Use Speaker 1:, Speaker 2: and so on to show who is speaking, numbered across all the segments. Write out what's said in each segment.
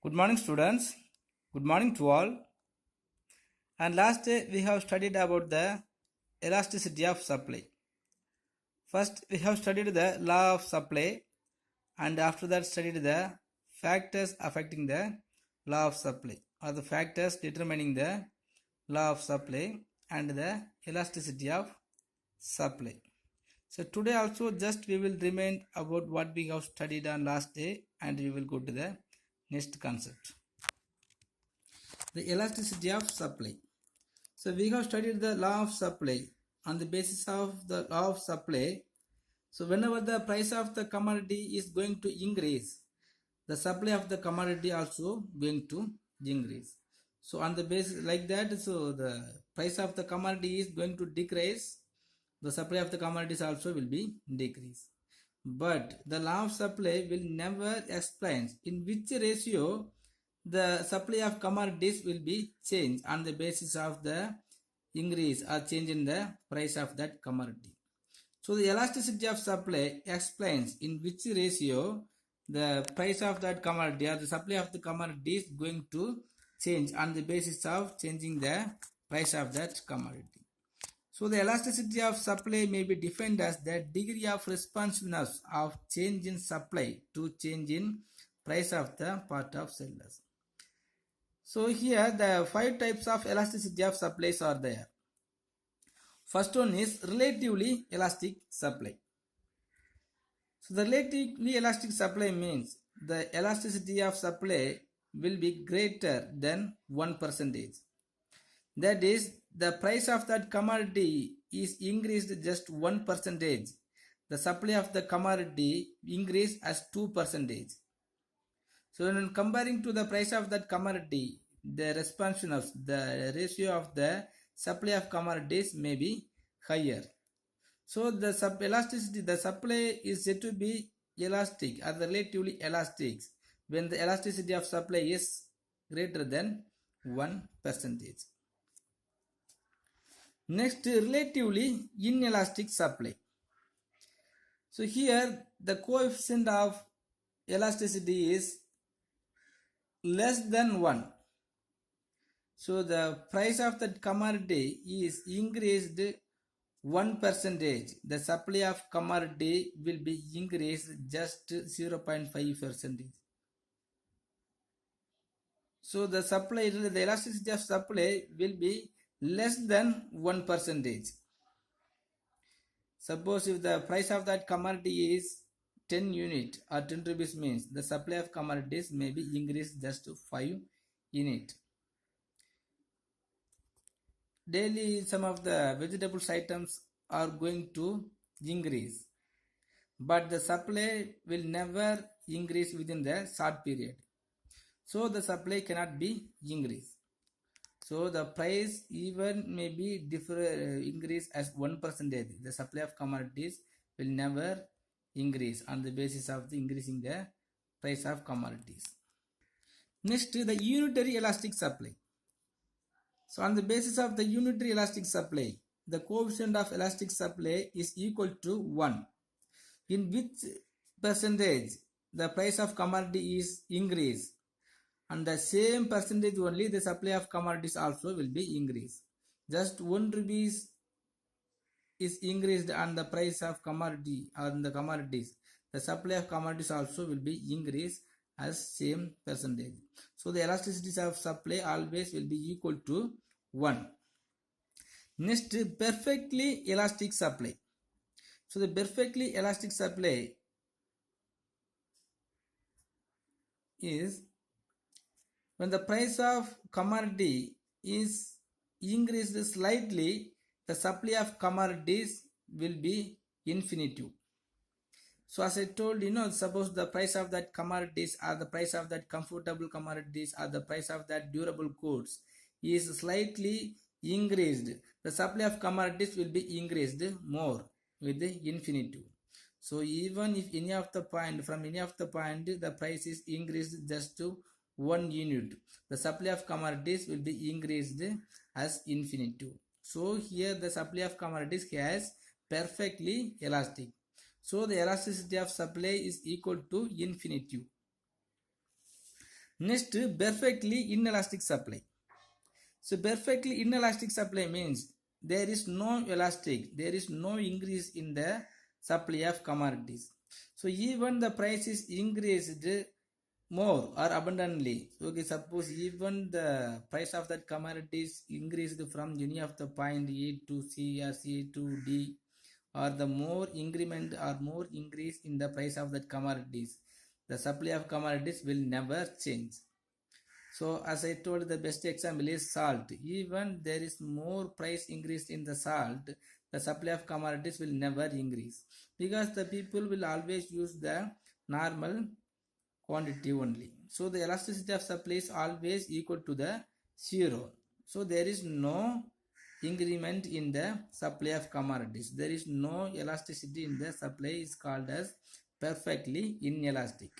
Speaker 1: Good morning, students. Good morning to all. And last day we have studied about the elasticity of supply. First, we have studied the law of supply, and after that, studied the factors affecting the law of supply, or the factors determining the law of supply and the elasticity of supply. So today also just we will remind about what we have studied on last day, and we will go to the next concept. The elasticity of supply. So we have studied the law of supply. On the basis of the law of supply, so whenever the price of the commodity is going to increase, the supply of the commodity also going to increase. So on the basis like that, so the price of the commodity is going to decrease, the supply of the commodities also will be decrease. But the law of supply will never explain in which ratio the supply of commodities will be changed on the basis of the increase or change in the price of that commodity. So the elasticity of supply explains in which ratio the price of that commodity or the supply of the commodity is going to change on the basis of changing the price of that commodity. So the elasticity of supply may be defined as the degree of responsiveness of change in supply to change in price of the part of sellers. So here the 5 types of elasticity of supplies are there. First one is relatively elastic supply. So the relatively elastic supply means the elasticity of supply will be greater than 1%. That is, the price of that commodity is increased just 1%. The supply of the commodity increased as 2%. So when comparing to the price of that commodity, the responsiveness, the ratio of the supply of commodities may be higher. So the elasticity, the supply is said to be elastic or relatively elastic when the elasticity of supply is greater than 1%. Next, relatively inelastic supply. So here the coefficient of elasticity is less than 1. So the price of that commodity is increased 1%. The supply of commodity will be increased just 0.5%. So the supply, the elasticity of supply will be less than 1%. Suppose if the price of that commodity is 10 unit or 10 rupees means the supply of commodities may be increased just to 5 unit. Daily some of the vegetables items are going to increase, but the supply will never increase within the short period. So the supply cannot be increased. So the price even may be increase as 1%. The supply of commodities will never increase on the basis of the increasing the price of commodities. Next, the unitary elastic supply. So on the basis of the unitary elastic supply, the coefficient of elastic supply is equal to 1. In which percentage the price of commodity is increased, and the same percentage only the supply of commodities also will be increased. Just 1 rupees is increased on the price of commodity on the commodities, the supply of commodities also will be increased as same percentage. So the elasticity of supply always will be equal to 1. Next, perfectly elastic supply. So the perfectly elastic supply is when the price of commodity is increased slightly, the supply of commodities will be infinitive. So as I told, suppose the price of that commodities or the price of that comfortable commodities or the price of that durable goods is slightly increased, the supply of commodities will be increased more with the infinitive. So even if any of the point, from any of the point, the price is increased just to 1 unit, the supply of commodities will be increased as infinitive. So here the supply of commodities has perfectly elastic. So the elasticity of supply is equal to infinitive. Next, perfectly inelastic supply. So perfectly inelastic supply means there is no elastic, there is no increase in the supply of commodities. So even the price is increased more or abundantly. Okay, suppose even the price of that commodities increased from any of the point A to C or C to D, or the more increment or more increase in the price of that commodities, the supply of commodities will never change. So as I told, the best example is salt. Even there is more price increase in the salt, the supply of commodities will never increase, because the people will always use the normal quantity only. So the elasticity of supply is always equal to the zero. So there is no increment in the supply of commodities. There is no elasticity in the supply, is called as perfectly inelastic.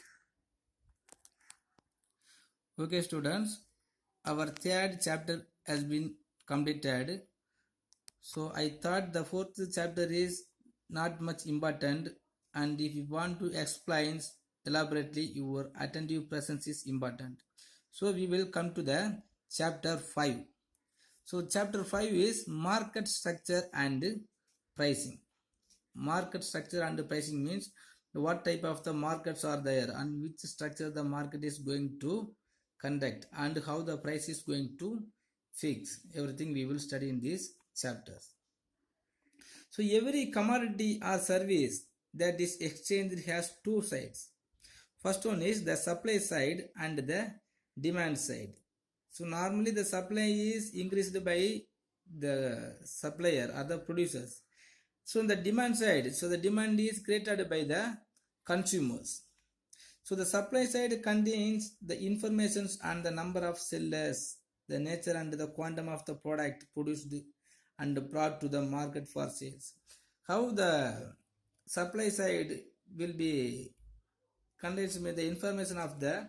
Speaker 1: Okay students, our third chapter has been completed. So I thought the fourth chapter is not much important, and if you want to explain elaborately, your attentive presence is important. So we will come to the chapter 5. So chapter 5 is market structure and pricing. Market structure and pricing means what type of the markets are there and which structure the market is going to conduct and how the price is going to fix. Everything we will study in these chapters. So every commodity or service that is exchanged has two sides. First one is the supply side and the demand side. So normally the supply is increased by the supplier or the producers. So in the demand side, so the demand is created by the consumers. So the supply side contains the information and the number of sellers, the nature and the quantum of the product produced and brought to the market for sales. How the supply side will be contains the information of the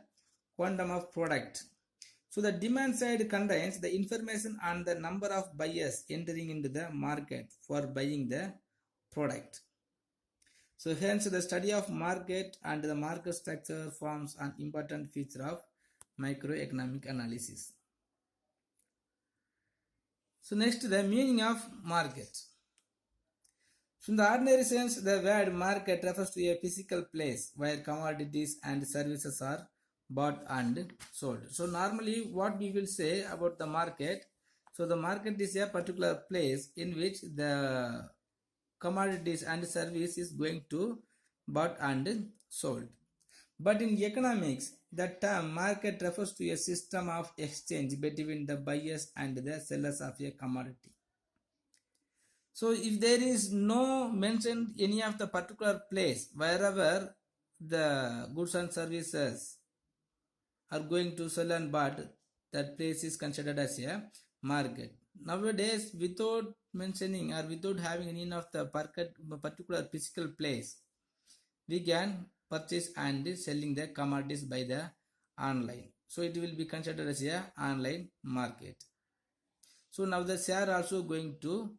Speaker 1: quantum of product. So the demand side contains the information on the number of buyers entering into the market for buying the product. So hence the study of market and the market structure forms an important feature of microeconomic analysis. So next, the meaning of market. So in the ordinary sense, the word market refers to a physical place where commodities and services are bought and sold. So normally what we will say about the market, so the market is a particular place in which the commodities and service is going to bought and sold. But in economics, the term market refers to a system of exchange between the buyers and the sellers of a commodity. So if there is no mentioned any of the particular place wherever the goods and services are going to sell and bought, that place is considered as a market. Nowadays, without mentioning or without having any of the particular physical place, we can purchase and selling the commodities by the online. So it will be considered as a online market. So now the share also going to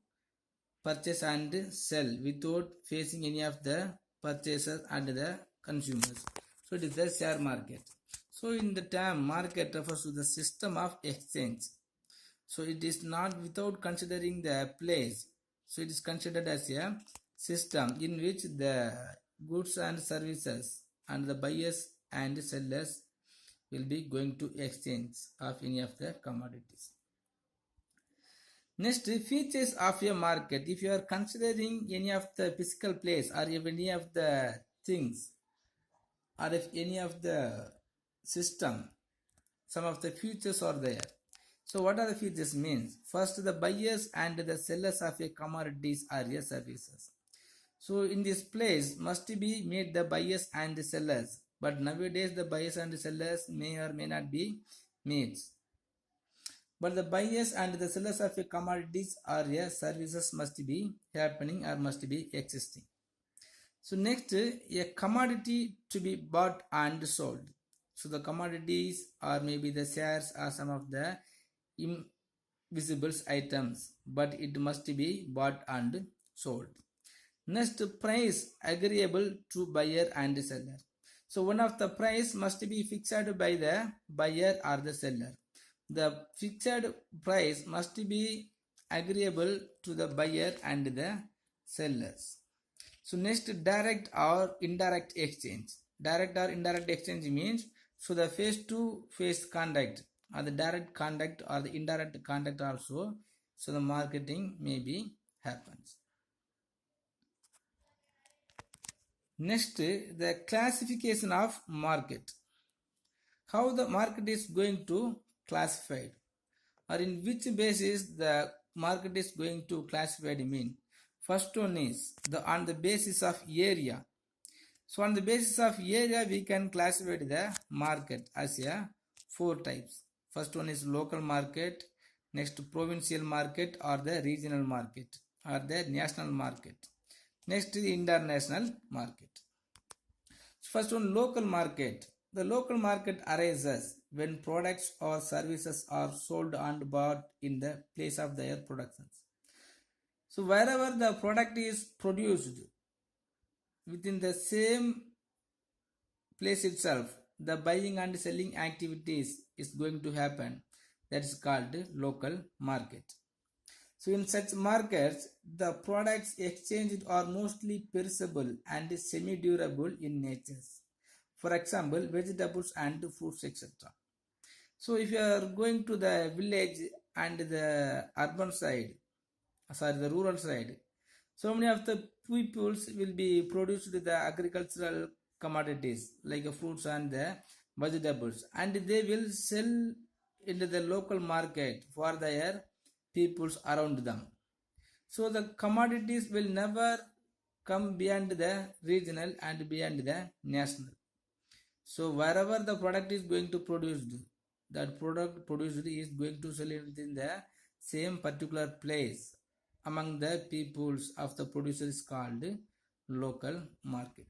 Speaker 1: purchase and sell without facing any of the purchasers and the consumers. So it is the share market. So in the term market refers to the system of exchange. So it is not without considering the place. So it is considered as a system in which the goods and services and the buyers and sellers will be going to exchange of any of the commodities. Next, features of a market. If you are considering any of the physical place or if any of the things or if any of the system, some of the features are there. So what are the features means? First, the buyers and the sellers of a commodities are a services. So in this place must be made the buyers and the sellers. But nowadays the buyers and the sellers may or may not be made. But the buyers and the sellers of a commodities or a services must be happening or must be existing. So next, a commodity to be bought and sold. So the commodities or maybe the shares are some of the invisible items, but it must be bought and sold. Next, price agreeable to buyer and seller. So one of the price must be fixed by the buyer or the seller. The fixed price must be agreeable to the buyer and the sellers. So next, direct or indirect exchange. Direct or indirect exchange means, so the face to face contact or the direct contact or the indirect contact also, so the marketing maybe happens. Next, the classification of market. How the market is going to classified, or in which basis the market is going to classified mean. First one is on the basis of area. So on the basis of area we can classify the market as a 4 types. First one is local market, next provincial market or the regional market or the national market, next the international market. First one, local market. The local market arises when products or services are sold and bought in the place of their productions. So wherever the product is produced within the same place itself, the buying and selling activities is going to happen. That is called local market. So in such markets, the products exchanged are mostly perishable and semi-durable in nature. For example, vegetables and fruits, etc. So if you are going to the village and the urban side, the rural side, so many of the peoples will be produced the agricultural commodities like fruits and the vegetables, and they will sell into the local market for their peoples around them. So the commodities will never come beyond the regional and beyond the national. So wherever the product is going to produced, that product produced is going to sell within the same particular place among the peoples of the producers called local market.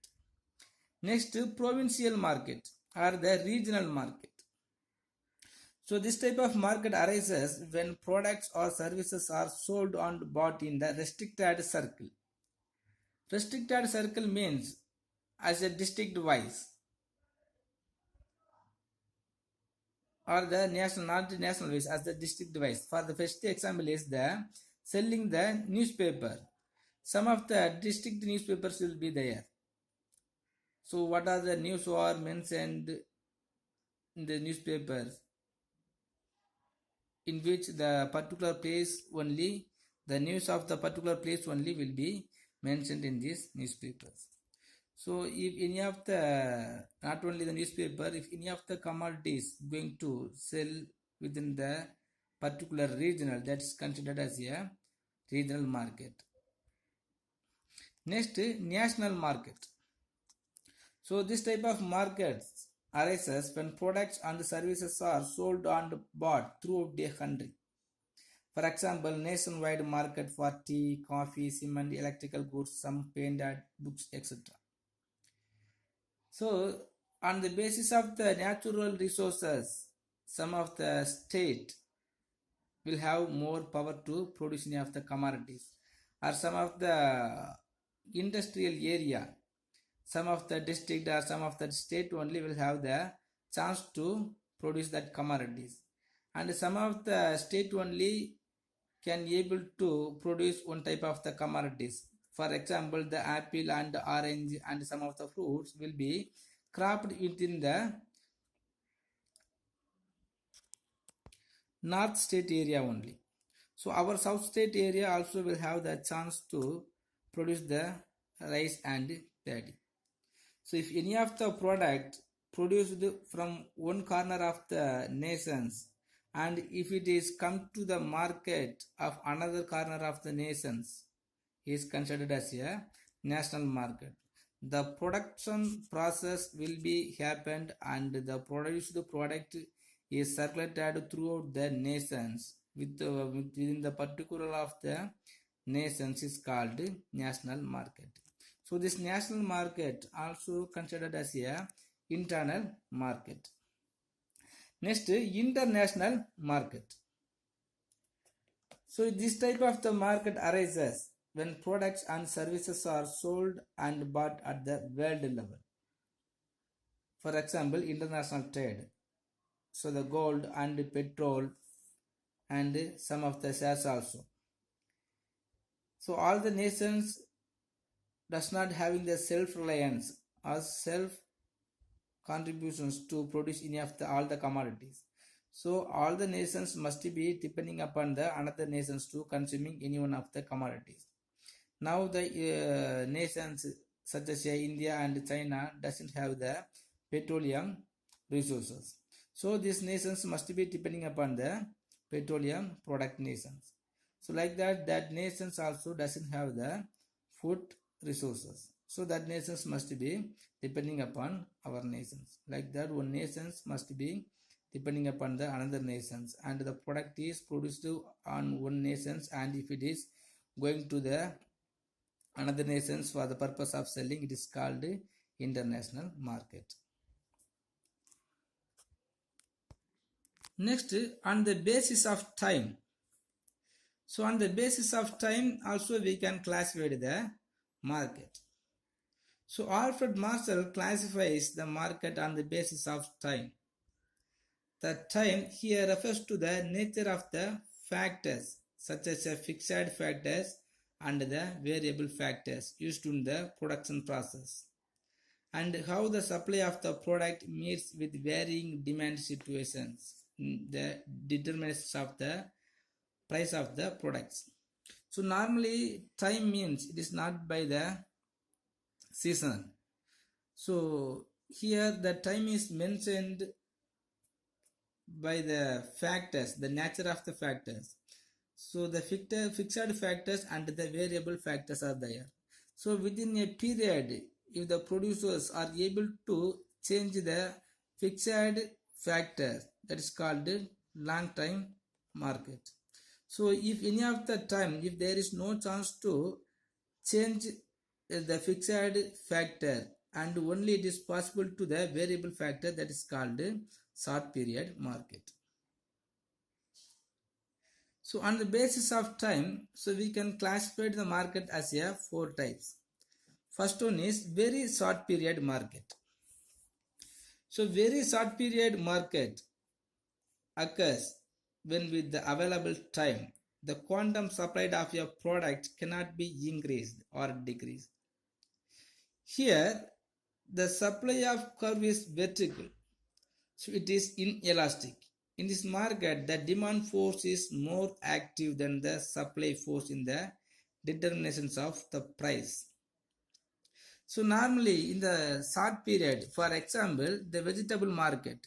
Speaker 1: Next, provincial market or the regional market. So this type of market arises when products or services are sold and bought in the restricted circle. Restricted circle means as a district wise or the national, not the national wise, as the district wise. For the first example is the selling the newspaper. Some of the district newspapers will be there. So what are the news are mentioned in the newspapers, in which the particular place only, the news of the particular place only will be mentioned in these newspapers. So if any of the, not only the newspaper, if any of the commodities going to sell within the particular regional, that is considered as a regional market. Next, national market. So this type of markets arises when products and services are sold and bought throughout the country. For example, nationwide market for tea, coffee, cement, electrical goods, some paint, books, etc. So on the basis of the natural resources, some of the state will have more power to produce any of the commodities, or some of the industrial area, some of the district or some of the state only will have the chance to produce that commodities, and some of the state only can able to produce one type of the commodities. For example, the apple and orange and some of the fruits will be cropped within the north state area only. So our south state area also will have the chance to produce the rice and paddy. So if any of the product produced from one corner of the nations, and if it is come to the market of another corner of the nations, is considered as a national market. The production process will be happened and the produced product is circulated throughout the nations within the particular of the nations is called national market. So this national market also considered as a internal market. Next, international market. So this type of the market arises when products and services are sold and bought at the world level. For example, international trade. So the gold and petrol and some of the shares also. So all the nations does not having the self-reliance or self-contributions to produce any of the all the commodities. So all the nations must be depending upon the another nations to consuming any one of the commodities. Now the nations such as India and China doesn't have the petroleum resources. So these nations must be depending upon the petroleum product nations. So like that nations also doesn't have the food resources. So that nations must be depending upon our nations. Like that one nations must be depending upon the another nations, and the product is produced on one nations, and if it is going to the another nations for the purpose of selling, it is called international market. Next, on the basis of time. So on the basis of time also we can classify the market. So Alfred Marshall classifies the market on the basis of time. The time here refers to the nature of the factors such as fixed factors and the variable factors used in the production process, and how the supply of the product meets with varying demand situations, the determinants of the price of the products. So normally time means it is not by the season. So here the time is mentioned by the factors, the nature of the factors. So the fixed factors and the variable factors are there. So within a period, if the producers are able to change the fixed factor, that is called long time market. So if any of the time, if there is no chance to change the fixed factor and only it is possible to the variable factor, that is called short period market. So on the basis of time, so we can classify the market as a 4 types. First one is very short period market. So very short period market occurs when with the available time, the quantum supplied of your product cannot be increased or decreased. Here, the supply of curve is vertical, so it is inelastic. In this market, the demand force is more active than the supply force in the determinations of the price. So normally in the short period, for example, the vegetable market,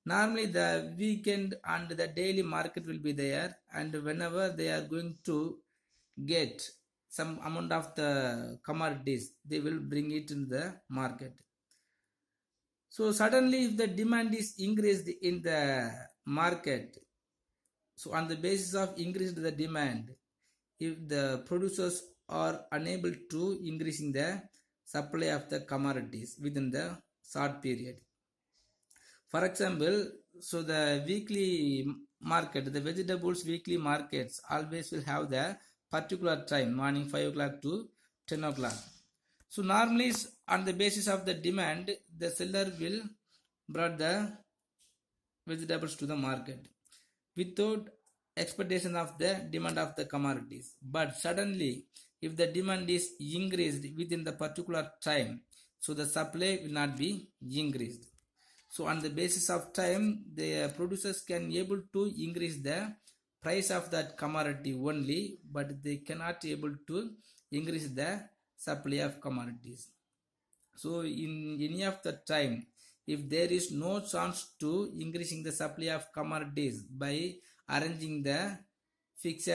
Speaker 1: normally the weekend and the daily market will be there, and whenever they are going to get some amount of the commodities, they will bring it in the market. So suddenly if the demand is increased in the market, so on the basis of increased the demand, if the producers are unable to increasing the supply of the commodities within the short period. For example, so the weekly market, the vegetables weekly markets always will have the particular time, morning 5 o'clock to 10 o'clock. So normally on the basis of the demand, the seller will brought the vegetables to the market without expectation of the demand of the commodities. But suddenly, if the demand is increased within the particular time, so the supply will not be increased. So on the basis of time, the producers can able to increase the price of that commodity only, but they cannot able to increase the supply of commodities. So in any of the time, if there is no chance to increasing the supply of commodities by arranging the fixed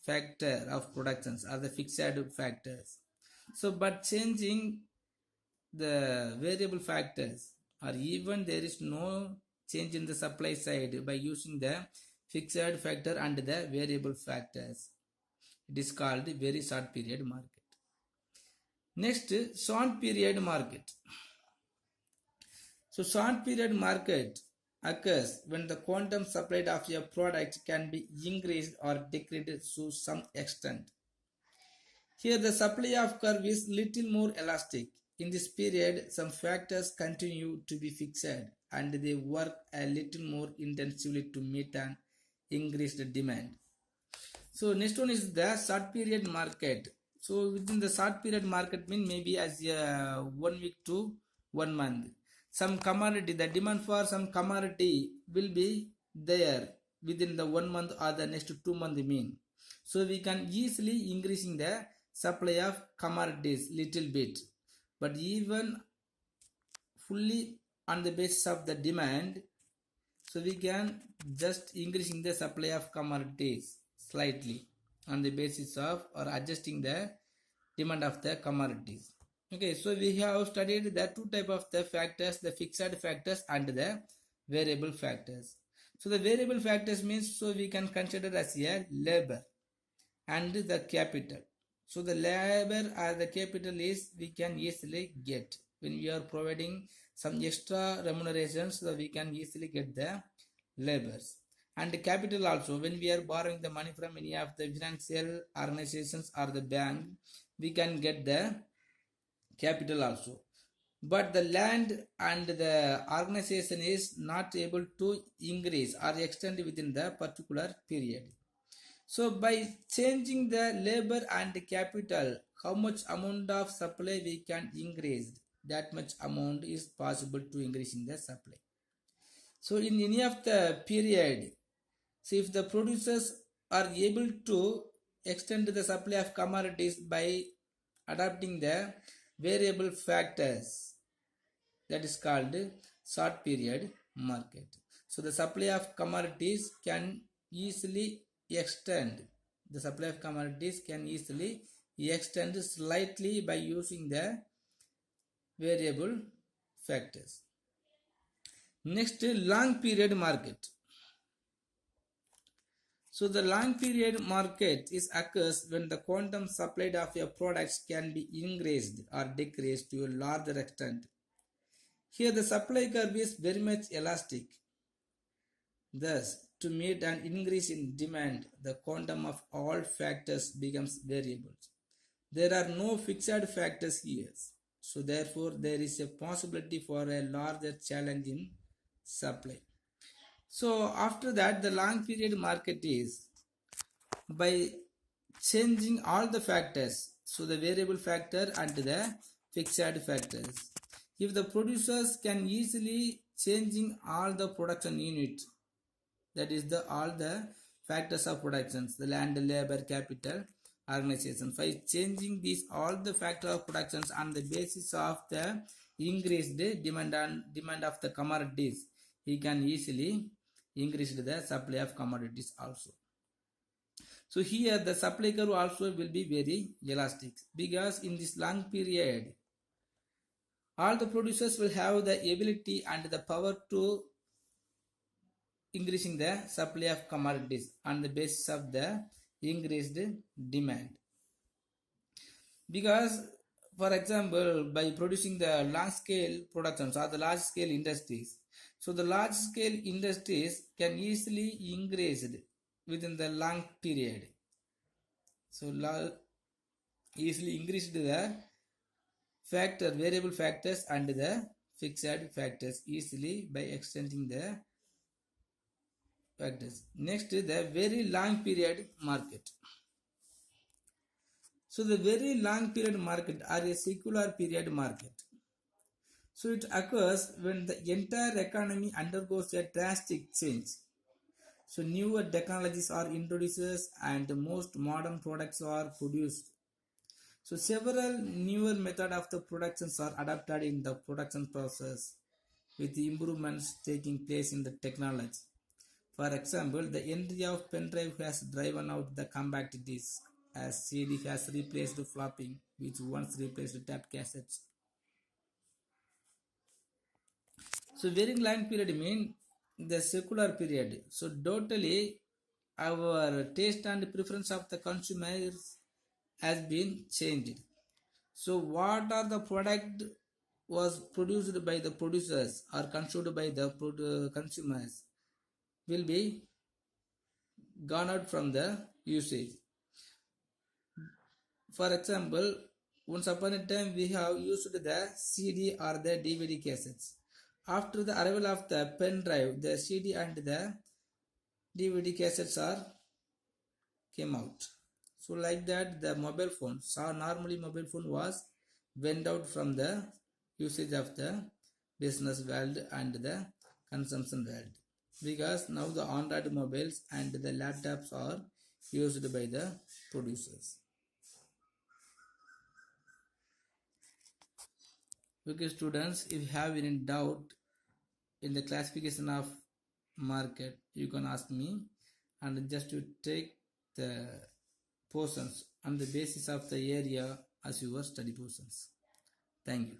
Speaker 1: factor of productions or the fixed factors, so but changing the variable factors, or even there is no change in the supply side by using the fixed factor and the variable factors, it is called very short period market. Next, short period market. So short period market occurs when the quantum supply of your product can be increased or decreased to some extent. Here the supply of curve is little more elastic In this period, some factors continue to be fixed and they work a little more intensively to meet an increased demand. So next one is the short period market. So within the short period market mean maybe as 1 week to 1 month. Some commodity, the demand for some commodity will be there within the 1 month or the next 2 month mean. So we can easily increasing the supply of commodities little bit. But even fully on the basis of the demand, so we can just increasing the supply of commodities slightly on the basis of or adjusting the demand of the commodities. Okay, so we have studied the two type of the factors, the fixed factors and the variable factors. So the variable factors means, so we can consider as a labor and the capital. So the labor or the capital is we can easily get when we are providing some extra remunerations, so we can easily get the labors. And the capital also, when we are borrowing the money from any of the financial organizations or the bank, we can get the capital also. But the land and the organization is not able to increase or extend within the particular period. So by changing the labor and the capital, how much amount of supply we can increase, that much amount is possible to increase in the supply. So in any of the period, so if the producers are able to extend the supply of commodities by adopting the variable factors, that is called short period market. So the supply of commodities can easily extend. The supply of commodities can easily extend slightly by using the variable factors. Next, long period market. So the long period market is occurs when the quantum supplied of your products can be increased or decreased to a larger extent. Here the supply curve is very much elastic. Thus, to meet an increase in demand, the quantum of all factors becomes variables. There are no fixed factors here. So therefore, there is a possibility for a larger challenge in supply. So after that, the long period market is by changing all the factors, so the variable factor and the fixed factors. If the producers can easily changing all the production units, that is the all the factors of productions, the land, labor, capital, organization, by changing these all the factor of productions on the basis of the increased demand of the commodities, he can easily increase the supply of commodities also. So here the supply curve also will be very elastic, because in this long period all the producers will have the ability and the power to increasing the supply of commodities on the basis of the increased demand. Because for example, by producing the large scale productions or the large scale industries, so the large scale industries can easily increase within the long period. So easily increase the factor, variable factors and the fixed factors easily by extending the factors. Next is the very long period market. So the very long period market or a secular period market. So it occurs when the entire economy undergoes a drastic change. So newer technologies are introduced and most modern products are produced. So several newer methods of the productions are adapted in the production process, with improvements taking place in the technology. For example, the entry of pen drive has driven out the compact disc, as CD has replaced flopping, which once replaced tape cassettes. So very long period mean the secular period. So totally our taste and preference of the consumers has been changed. So what are the product was produced by the producers or consumed by the consumers will be gone out from the usage. For example, once upon a time we have used the CD or the DVD cassettes. After the arrival of the pen drive, the CD and the DVD cassettes are came out. So like that the mobile phone, so normally mobile phone was went out from the usage of the business world and the consumption world, because now the Android mobiles and the laptops are used by the producers. Okay students, if you have any doubt in the classification of market, you can ask me, and just to take the portions on the basis of the area as your study portions. Thank you.